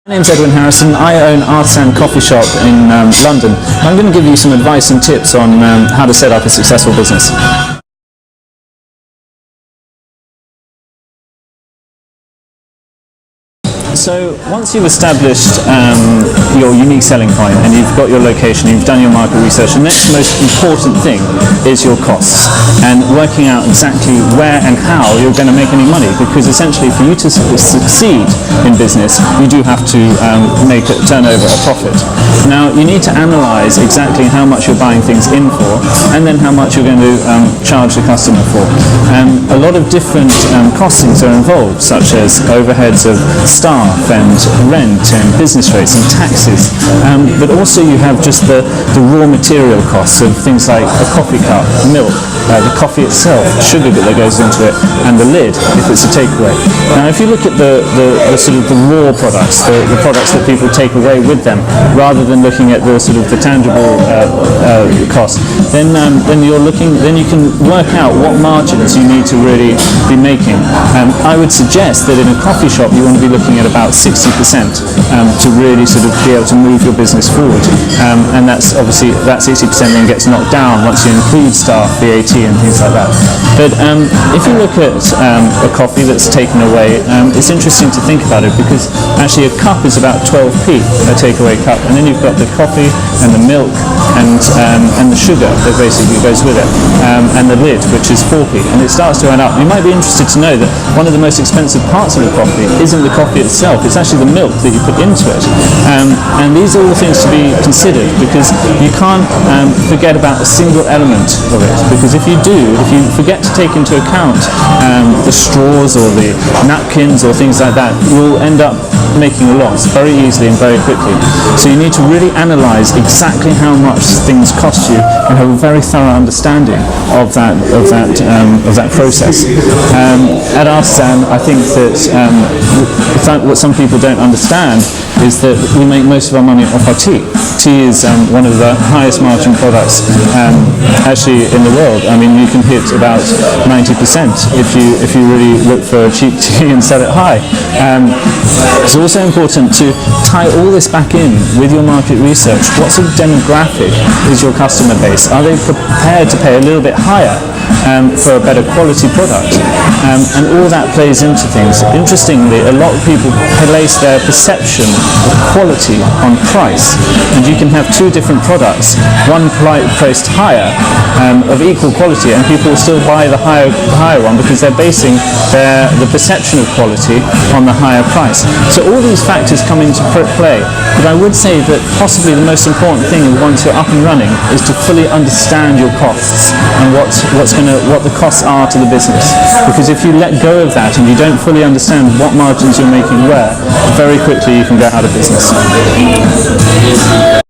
My name's Edwin Harrison. I own Artisan Coffee Shop in London. I'm going to give you some advice and tips on how to set up a successful business. So once you've established your unique selling point and you've got your location, you've done your market research, the next most important thing is your costs and working out exactly where and how you're going to make any money, because essentially for you to succeed in business you do have to make a turnover, a profit. Now you need to analyze exactly how much you're buying things in for and then how much you're going to charge the customer for. A lot of different costings are involved, such as overheads of staff and rent and business rates and taxes, but also you have just the raw material costs of things like a coffee cup, milk, the coffee itself, sugar that goes into it, and the lid if it's a takeaway. Now if you look at the sort of the raw products, the products that people take away with them, rather than looking at the sort of the tangible cost, then you can work out what margins you need to really be making. I would suggest that in a coffee shop you want to be looking at about 60% to really sort of be able to move your business forward, and that's obviously that 60% then gets knocked down once you include staff, VAT and things like that. But if you look at a coffee that's taken away, it's interesting to think about it, because actually a cup is about 12p, a takeaway cup, and then you've got the coffee and the milk and the sugar that basically goes with it, and the lid, which is 4p, and it starts to add up. You might be interested to know that one of the most expensive parts of the coffee isn't the coffee itself, it's actually the milk that you put into it. And these are all things to be considered, because you can't forget about a single element of it, because if you do, if you forget to take into account the straws or the napkins or things like that, you'll end up making a loss very easily and very quickly. So you need to really analyze exactly how much things cost you and have a very thorough understanding of that process. At Artisan, I think that what some people don't understand is that we make most of our money off our tea. Tea is one of the highest margin products actually in the world. I mean, you can hit about 90% if you really look for a cheap tea and sell it high. It's also important to tie all this back in with your market research. What sort of demographic is your customer base? Are they prepared to pay a little bit higher for a better quality product? And all that plays into things. Interestingly, a lot of people place their perception of quality on price, and you can have two different products, one priced higher of equal quality, and people will still buy the higher one because they're basing the perception of quality on the higher price. So all these factors come into play, but I would say that possibly the most important thing once you're up and running is to fully understand your costs and what the costs are to the business, because if you let go of that and you don't fully understand what margins you're making where, very quickly you can go out of business.